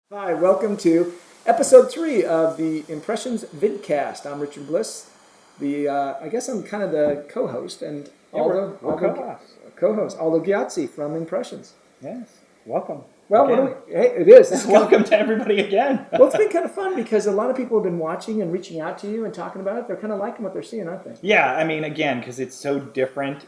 Hi, welcome to episode 3 of the Impressions Vidcast. I'm Richard Bliss. I guess I'm kind of the co-host, and We're co-hosts. Aldo Giazzi from Impressions. Yes. Welcome. Well, again. it is. This is Welcome to everybody again. Well, it's been kind of fun because a lot of people have been watching and reaching out to you and talking about it. They're kind of liking what they're seeing, aren't they? Yeah, I mean, again, because it's so different.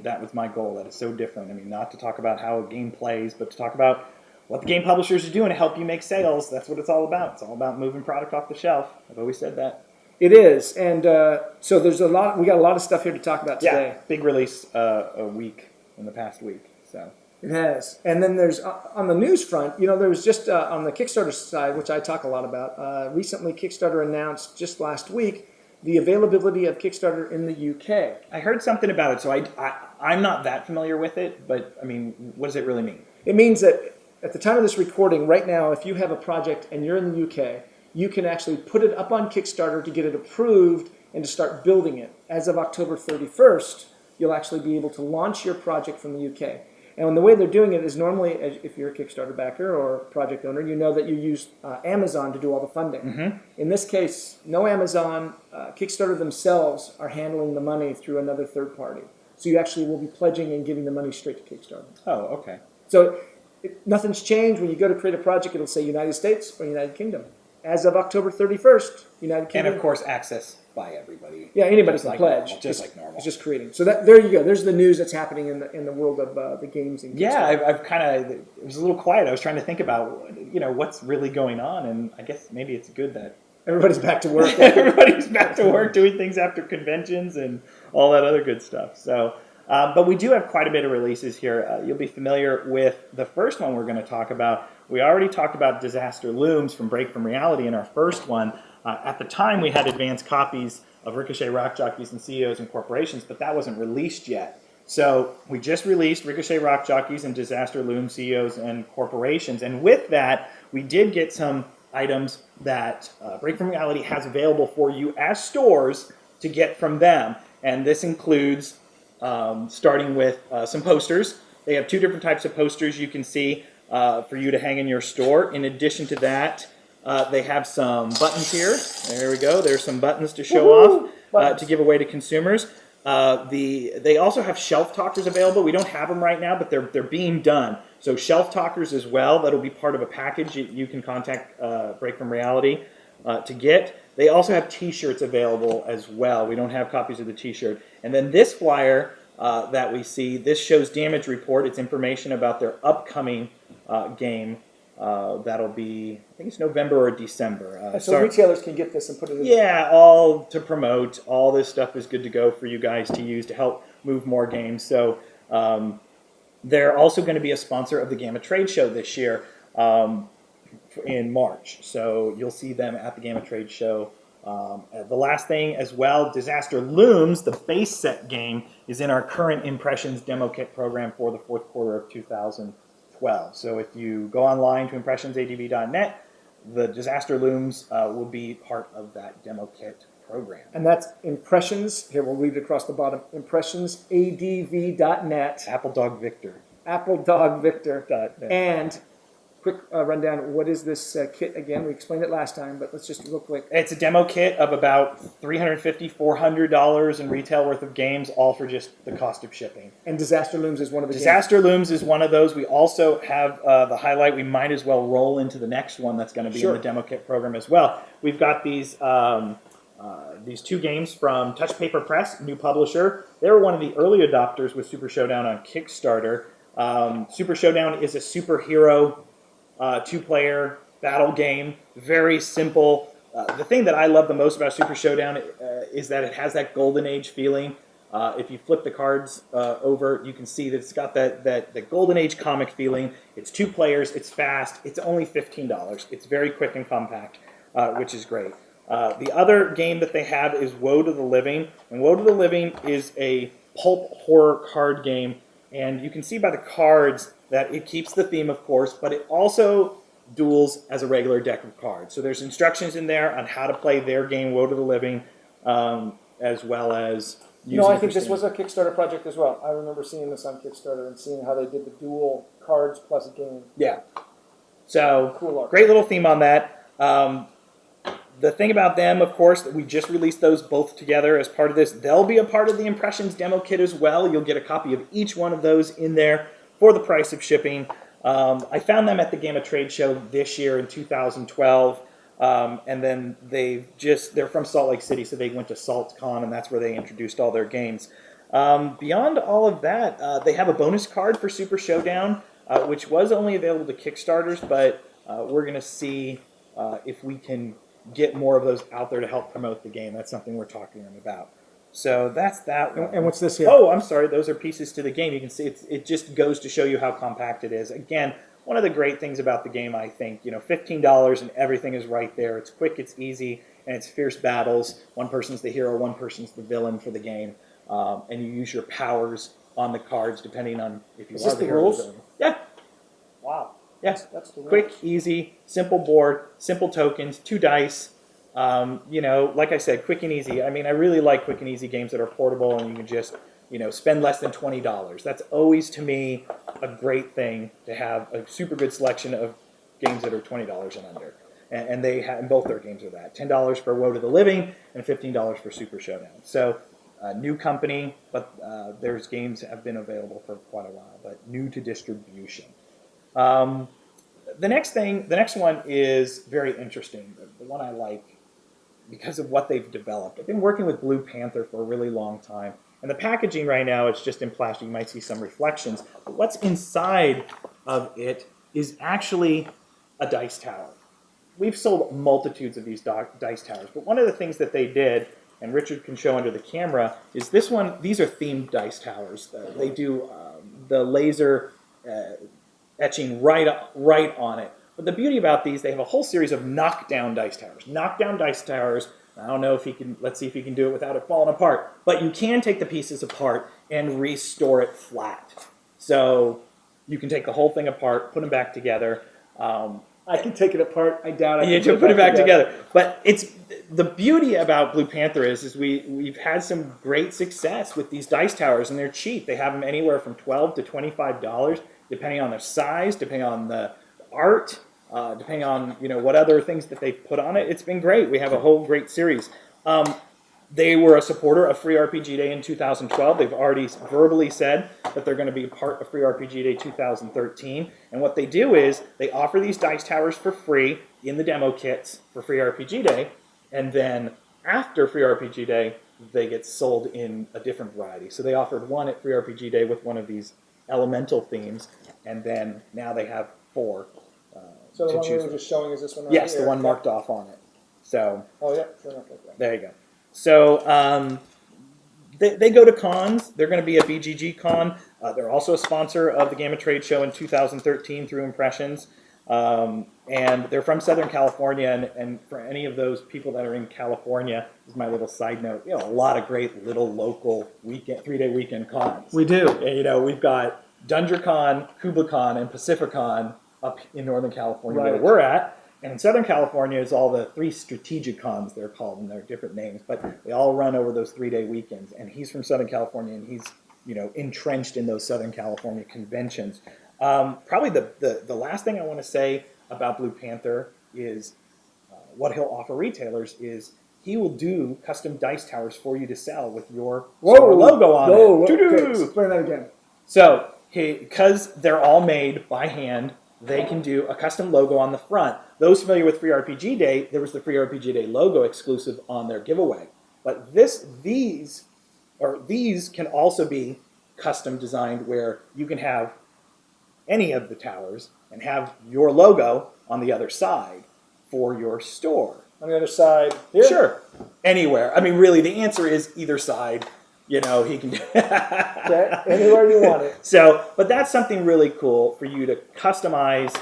That was my goal. That it's so different. Not to talk about how a game plays, but to talk about what the game publishers are doing to help you make sales. That's what it's all about. It's all about moving product off the shelf. I've always said that. It is, and so there's a lot. We got a lot of stuff here to talk about today. Yeah, big release a week in the past week. So it has, and then there's on the news front. There was just on the Kickstarter side, which I talk a lot about. Recently, Kickstarter announced just last week the availability of Kickstarter in the UK. I heard something about it, so I'm not that familiar with it. But what does it really mean? It means that at the time of this recording, right now, if you have a project and you're in the UK, you can actually put it up on Kickstarter to get it approved and to start building it. As of October 31st, you'll actually be able to launch your project from the UK. And the way they're doing it is normally, if you're a Kickstarter backer or project owner, you know that you use Amazon to do all the funding. Mm-hmm. In this case, no Amazon. Kickstarter themselves are handling the money through another third party. So you actually will be pledging and giving the money straight to Kickstarter. Oh, okay. So nothing's changed. When you go to create a project, it'll say United States or United Kingdom. As of October 31st, United Kingdom. And of course, access by everybody. Yeah, anybody can pledge. Normal, just like normal. It's just creating. So there you go. There's the news that's happening in the world of the games. And yeah, I've kind of, it was a little quiet. I was trying to think about, what's really going on. And I guess maybe it's good that everybody's back to work. Everybody's back to work doing things after conventions and all that other good stuff. So, but we do have quite a bit of releases here. You'll be familiar with the first one we're going to talk about. We already talked about Disaster Looms from Break from Reality in our first one. At the time, we had advanced copies of Ricochet Rock Jockeys and CEOs and Corporations, but that wasn't released yet. So we just released Ricochet Rock Jockeys and Disaster Looms, CEOs and Corporations. And with that, we did get some items that Break from Reality has available for you as stores to get from them. And this includes starting with some posters. They have two different types of posters you can see for you to hang in your store. In addition to that, they have some buttons here. There we go. There's some buttons to show off to give away to consumers. They also have shelf talkers available. We don't have them right now, but they're being done. So shelf talkers as well. That'll be part of a package you can contact Break from Reality to get. They also have T-shirts available as well. We don't have copies of the T-shirt. And then this flyer that we see, this shows Damage Report. It's information about their upcoming game. That'll be, I think it's November or December. So retailers can get this and put it in. Yeah, all to promote. All this stuff is good to go for you guys to use to help move more games. So they're also going to be a sponsor of the Gamma Trade Show this year in March. So you'll see them at the Gamma Trade Show. The last thing as well, Disaster Looms, the base set game, is in our current Impressions demo kit program for the fourth quarter of 2012. So if you go online to impressionsadv.net, the Disaster Looms will be part of that demo kit program. And that's Impressions, here we'll leave it across the bottom, impressionsadv.net. Apple Dog Victor. AppleDogVictor.net. And quick rundown, what is this kit again? We explained it last time, but let's just real quick. It's a demo kit of about $350, $400 in retail worth of games, all for just the cost of shipping. And Disaster Looms is one of the Disaster Looms is one of those. We also have the highlight. We might as well roll into the next one that's going to be in the demo kit program as well. We've got these two games from Touch Paper Press, new publisher. They were one of the early adopters with Super Showdown on Kickstarter. Super Showdown is a superhero two-player battle game, very simple. The thing that I love the most about Super Showdown is that it has that Golden Age feeling. If you flip the cards over, you can see that it's got that Golden Age comic feeling. It's 2 players, it's fast, it's only $15. It's very quick and compact, which is great. The other game that they have is Woe to the Living, and Woe to the Living is a pulp horror card game, and you can see by the cards that it keeps the theme, of course, but it also duels as a regular deck of cards. So there's instructions in there on how to play their game, Woe to the Living, as well as using I think this was a Kickstarter project as well. I remember seeing this on Kickstarter and seeing how they did the dual cards plus game. Yeah. So Cool art. great little theme on that. The thing about them, of course, that we just released those both together as part of this. They'll be a part of the Impressions demo kit as well. You'll get a copy of each one of those in there for the price of shipping. I found them at the Gamma Trade Show this year in 2012. And then they're from Salt Lake City, so they went to SaltCon, and that's where they introduced all their games. Beyond all of that, they have a bonus card for Super Showdown, which was only available to Kickstarters, but we're going to see if we can get more of those out there to help promote the game. That's something we're talking to them about. So that's that one. And what's this here? Oh, I'm sorry. Those are pieces to the game. You can see it just goes to show you how compact it is. Again, one of the great things about the game, I think, $15 and everything is right there. It's quick, it's easy, and it's fierce battles. One person's the hero, one person's the villain for the game. And you use your powers on the cards depending on if you Is are this the the hero or rules? the villain. Yeah. Wow. Yes. That's the Quick, easy, simple board, simple tokens, 2 dice. Like I said, quick and easy. I mean, I really like quick and easy games that are portable and you can just, spend less than $20. That's always, to me, a great thing to have a super good selection of games that are $20 and under. And they have, and both their games are that. $10 for Woe to the Living and $15 for Super Showdown. So, new company, but their games have been available for quite a while, but new to distribution. The next one is very interesting. The one I like because of what they've developed. I've been working with Blue Panther for a really long time. And the packaging right now, it's just in plastic. You might see some reflections. But what's inside of it is actually a dice tower. We've sold multitudes of these dice towers. But one of the things that they did, and Richard can show under the camera, is this one. These are themed dice towers. They do the laser etching right on it. But the beauty about these, they have a whole series of knockdown dice towers. Knockdown dice towers, I don't know if he can, let's see if he can do it without it falling apart. But you can take the pieces apart and restore it flat. So you can take the whole thing apart, put them back together. I can take it apart. I doubt I You can put it back together. But it's the beauty about Blue Panther is we've had some great success with these dice towers, and they're cheap. They have them anywhere from $12 to $25, depending on their size, depending on the art, depending on what other things that they've put on it. It's been great. We have a whole great series. They were a supporter of Free RPG Day in 2012. They've already verbally said that they're going to be part of Free RPG Day 2013. And what they do is they offer these dice towers for free in the demo kits for Free RPG Day. And then after Free RPG Day, they get sold in a different variety. So they offered one at Free RPG Day with one of these elemental themes. And then now they have 4 So the to one we choose were from. just showing is this one right Yes, here? the one marked off on it. So Oh, yeah. Sure enough, like that. there you go. So they go to cons. They're going to be at BGG Con. They're also a sponsor of the Gamma Trade Show in 2013 through Impressions. And they're from Southern California. And for any of those people that are in California, this is my little side note, a lot of great little local 3-day weekend cons. We do. And, we've got DungerCon, KublaCon, and Pacificon up in Northern California where Right. we're at. And in Southern California is all the 3 strategic cons, they're called, and they're different names, but they all run over those 3-day weekends. And he's from Southern California, and he's entrenched in those Southern California conventions. Probably the last thing I want to say about Blue Panther is what he'll offer retailers is he will do custom dice towers for you to sell with your store logo on it. Okay, explain that again. So because they're all made by hand, they can do a custom logo on the front. Those familiar with Free RPG Day, there was the Free RPG Day logo exclusive on their giveaway. But these can also be custom designed where you can have any of the towers and have your logo on the other side for your store. On the other side here? Sure. Anywhere. I mean, really, the answer is either side. He can do Okay, anywhere you want it. So, but that's something really cool for you to customize,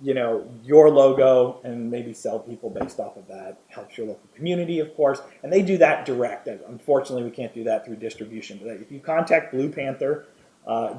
your logo and maybe sell people based off of that. Helps your local community, of course. And they do that direct. Unfortunately, we can't do that through distribution. But if you contact Blue Panther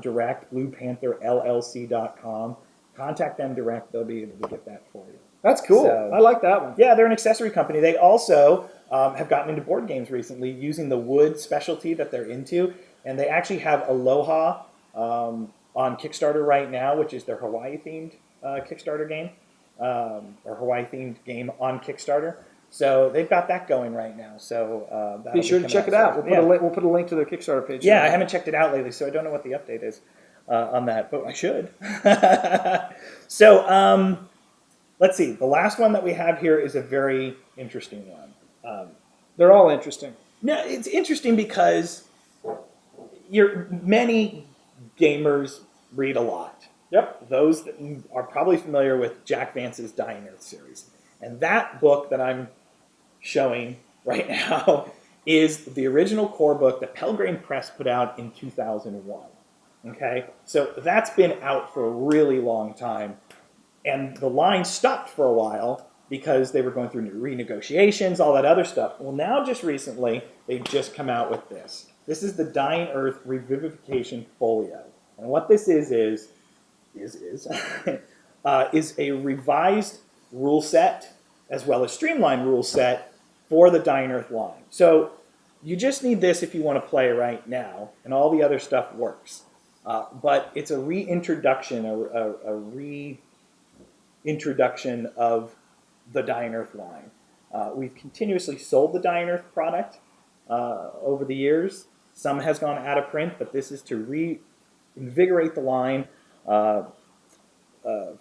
direct, bluepantherllc.com, contact them direct. They'll be able to get that for you. That's cool. So, I like that one. yeah, they're an accessory company. They also have gotten into board games recently using the wood specialty that they're into. And they actually have Aloha on Kickstarter right now, which is their Hawaii-themed Kickstarter game, or Hawaii-themed game on Kickstarter. So they've got that going right now. So Be sure to check it out. We'll put a link to their Kickstarter page. Yeah, I haven't checked it out lately, so I don't know what the update is on that, but I should. So let's see. The last one that we have here is a very interesting one. They're all interesting. No, it's interesting because many gamers read a lot. Yep. Those that are probably familiar with Jack Vance's Dying Earth series. And that book that I'm showing right now is the original core book that Pelgrane Press put out in 2001. Okay? So that's been out for a really long time. And the line stopped for a while because they were going through renegotiations, all that other stuff. Well, now just recently, they've just come out with this. This is the Dying Earth Revivification Folio. And what this is a revised rule set as well as streamlined rule set for the Dying Earth line. So you just need this if you want to play right now, and all the other stuff works. But it's a reintroduction, a reintroduction of the Dying Earth line. We've continuously sold the Dying Earth product over the years. Some has gone out of print, but this is to reinvigorate the line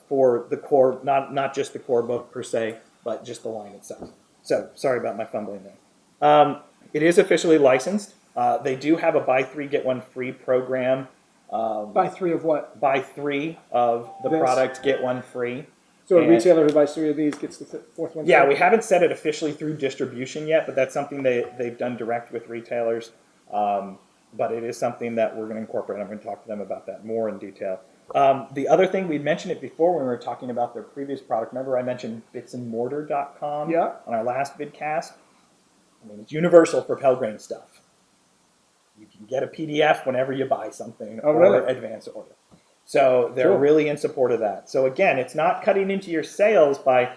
for the core, not just the core book per se, but just the line itself. So sorry about my fumbling there. It is officially licensed. They do have a buy three, get one free program. Buy three of what? Buy three of the product, get one free. So a retailer who buys three of these gets the fourth one? Yeah, we haven't set it officially through distribution yet, but that's something they've done direct with retailers. But it is something that we're going to incorporate. I'm going to talk to them about that more in detail. The other thing, we'd mentioned it before when we were talking about their previous product. Remember I mentioned bitsandmortar.com on our last vidcast? I mean, it's universal for Pelgrane stuff. You can get a PDF whenever you buy something or advance order. So they're really in support of that. So again, it's not cutting into your sales by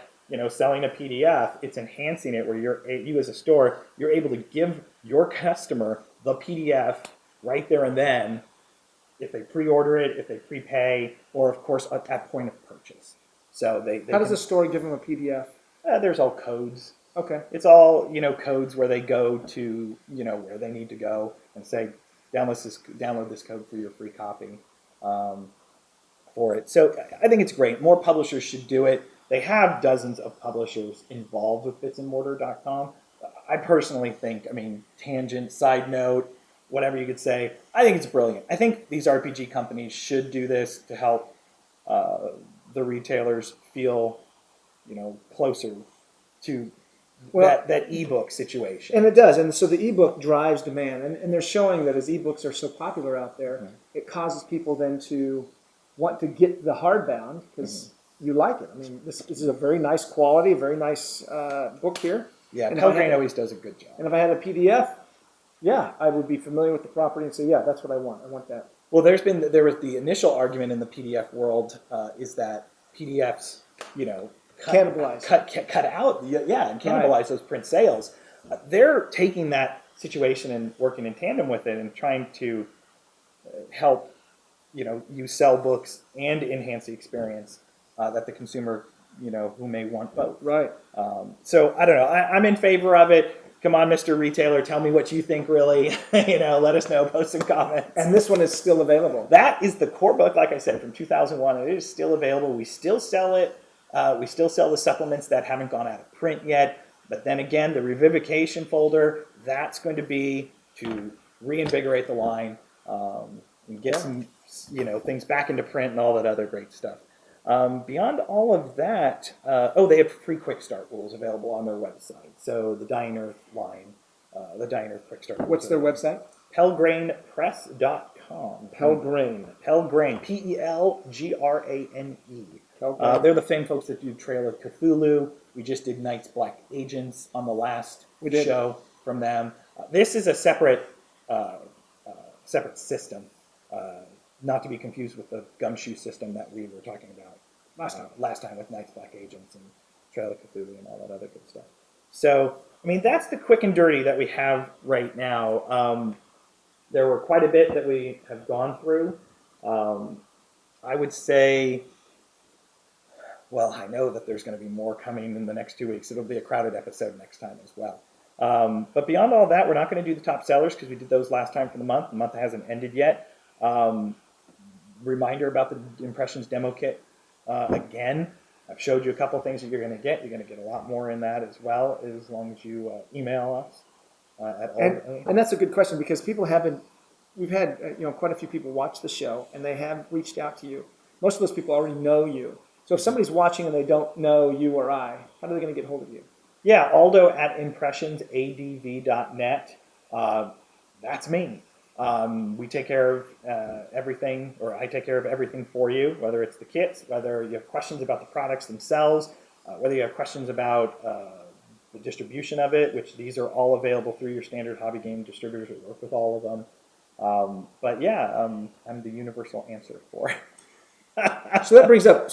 selling a PDF. It's enhancing it where you as a store, you're able to give your customer the PDF right there and then if they pre-order it, if they prepay, or of course at point of purchase. So how does a store give them a PDF? There's all codes. Okay. It's all codes where they go to where they need to go and say download this code for your free copy for it. So I think it's great. More publishers should do it. They have dozens of publishers involved with bitsandmortar.com. I personally think, tangent, side note, whatever you could say, I think it's brilliant. I think these RPG companies should do this to help the retailers feel, closer to that ebook situation. And it does. And so the ebook drives demand. And they're showing that as ebooks are so popular out there, it causes people then to want to get the hardbound because you like it. This is a very nice quality, very nice book here. Yeah, Pelgrane always does a good job. And if I had a PDF, I would be familiar with the property and say, that's what I want. I want that. Well, there was the initial argument in the PDF world is that PDFs, cut out, and cannibalize those print sales. They're taking that situation and working in tandem with it and trying to help, you sell books and enhance the experience that the consumer, who may want both. Right. So I don't know. I'm in favor of it. Come on, Mr. Retailer, tell me what you think really. Let us know, post some comments. And this one is still available. That is the core book, like I said, from 2001. It is still available. We still sell it. We still sell the supplements that haven't gone out of print yet. But then again, the revivification folder, that's going to be to reinvigorate the line and get some things back into print and all that other great stuff. Beyond all of that, they have free quick start rules available on their website. So the Dying Earth line, the Dying Earth quick start. What's their website? Pelgranepress.com. Pelgrane. Pelgrane. Pelgrane. They're the same folks that do Trail of Cthulhu. We just did Knights Black Agents on the last show from them. This is a separate system. Not to be confused with the gumshoe system that we were talking about last time with Knights Black Agents and Trail of Cthulhu and all that other good stuff. So, that's the quick and dirty that we have right now. There were quite a bit that we have gone through. I would say well, I know that there's going to be more coming in the next 2 weeks. It'll be a crowded episode next time as well. But beyond all that, we're not going to do the top sellers because we did those last time for the month. The month hasn't ended yet. Reminder about the Impressions demo kit. Again, I've showed you a couple things that you're going to get. You're going to get a lot more in that as well, as long as you email us at all. And that's a good question because people haven't. We've had quite a few people watch the show and they have reached out to you. Most of those people already know you. So if somebody's watching and they don't know you or I, how are they going to get hold of you? Yeah, Aldo at impressionsadv.net. That's me. We take care of everything, or I take care of everything for you, whether it's the kits, whether you have questions about the products themselves, whether you have questions about the distribution of it, which these are all available through your standard hobby game distributors. We work with all of them. But yeah, I'm the universal answer for it. So that brings up,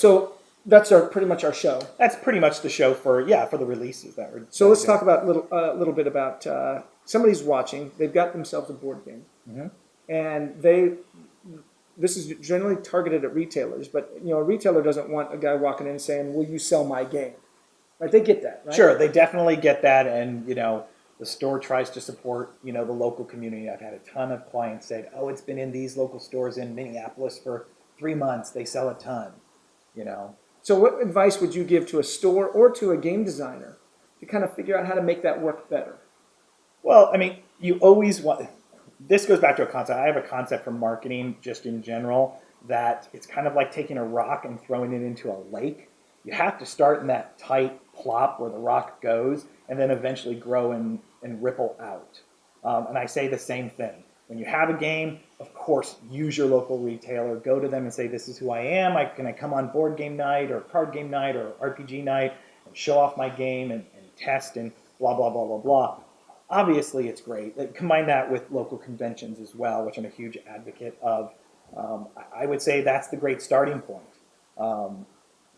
that's pretty much our show. That's pretty much the show for the releases that we're. So let's talk about a little bit about somebody's watching. They've got themselves a board game, and this is generally targeted at retailers. But a retailer doesn't want a guy walking in saying, "Will you sell my game?" Right? They get that, right? Sure, they definitely get that, and the store tries to support the local community. I've had a ton of clients say, "Oh, it's been in these local stores in Minneapolis for 3 months. They sell a ton." So what advice would you give to a store or to a game designer to kind of figure out how to make that work better? Well, I mean, you always want. This goes back to a concept. I have a concept for marketing just in general that it's kind of like taking a rock and throwing it into a lake. You have to start in that tight plop where the rock goes and then eventually grow and ripple out. And I say the same thing. When you have a game, of course, use your local retailer. Go to them and say, "This is who I am. Can I come on board game night or card game night or RPG night and show off my game and test and blah, blah, blah, blah, blah." Obviously, it's great. Combine that with local conventions as well, which I'm a huge advocate of. I would say that's the great starting point.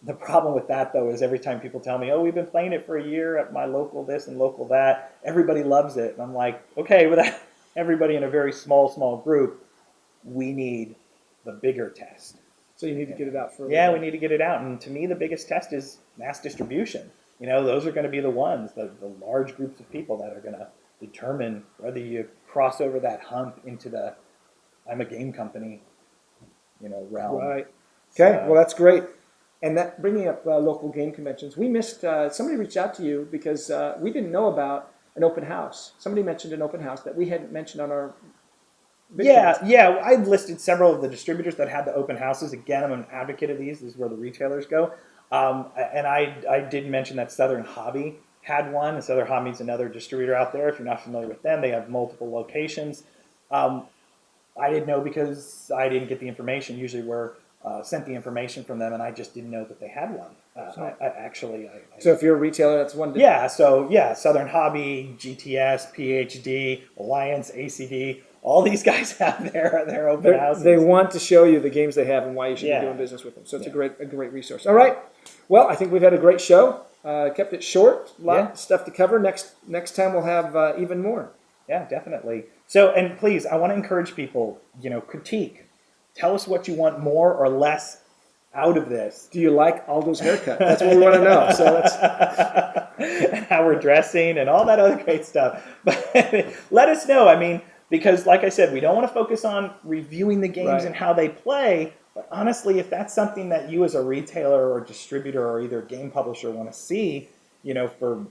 The problem with that, though, is every time people tell me, "Oh, we've been playing it for a year at my local this and local that," everybody loves it. And I'm like, okay, with that. Everybody in a very small group, we need the bigger test. So you need to get it out further. Yeah, we need to get it out. And to me, the biggest test is mass distribution. Those are going to be the ones, the large groups of people that are going to determine whether you cross over that hump into the I'm a game company, realm. Right. Okay, well, that's great. And that bringing up local game conventions, we missed, somebody reached out to you because we didn't know about an open house. Somebody mentioned an open house that we hadn't mentioned on our Vidcast. Yeah. I listed several of the distributors that had the open houses. Again, I'm an advocate of these. This is where the retailers go. And I did mention that Southern Hobby had one. And Southern Hobby is another distributor out there. If you're not familiar with them, they have multiple locations. I didn't know because I didn't get the information. Usually we're sent the information from them, and I just didn't know that they had one. So if you're a retailer, that's one. Southern Hobby, GTS, PhD, Alliance, ACD, all these guys have their open houses. They want to show you the games they have and why you should be doing business with them. So it's a great resource. All right. Well, I think we've had a great show. Kept it short. A lot of stuff to cover. Next time we'll have even more. Yeah, definitely. So, and please, I want to encourage people. Critique. Tell us what you want more or less out of this. Do you like Aldo's haircut? That's what we want to know. So that's and how we're dressing and all that other great stuff. But let us know. I mean, because like I said, we don't want to focus on reviewing the games and how they play. But honestly, if that's something that you as a retailer or distributor or either game publisher want to see, for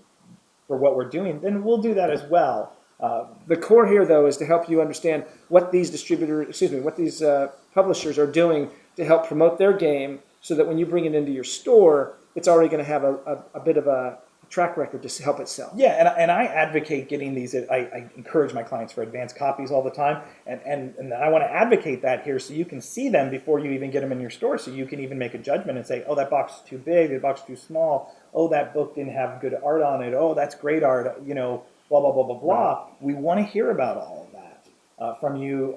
what we're doing, then we'll do that as well. The core here, though, is to help you understand what these publishers are doing to help promote their game so that when you bring it into your store, it's already going to have a bit of a track record to help it sell. Yeah, and I advocate getting these. I encourage my clients for advanced copies all the time, and I want to advocate that here so you can see them before you even get them in your store, so you can even make a judgment and say, oh, that box is too big, the box is too small, oh, that book didn't have good art on it, oh, that's great art, blah, blah, blah, blah, blah. Right. We want to hear about all of that from you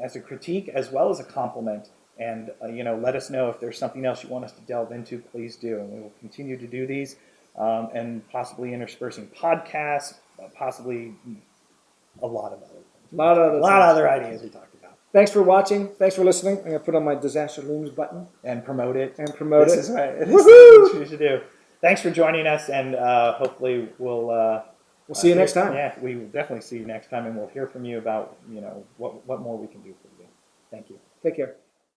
as a critique as well as a compliment. And, let us know if there's something else you want us to delve into, please do. And we will continue to do these and possibly interspersing podcasts, possibly a lot of other things. A lot of other ideas we talked about. Thanks for watching. Thanks for listening. I'm going to put on my Disaster Looms button. And promote it. This is right. This Woohoo! is what you should do. Thanks for joining us, and hopefully we'll see you next time. Yeah, we will definitely see you next time, and we'll hear from you about what more we can do for you. Thank you. Take care.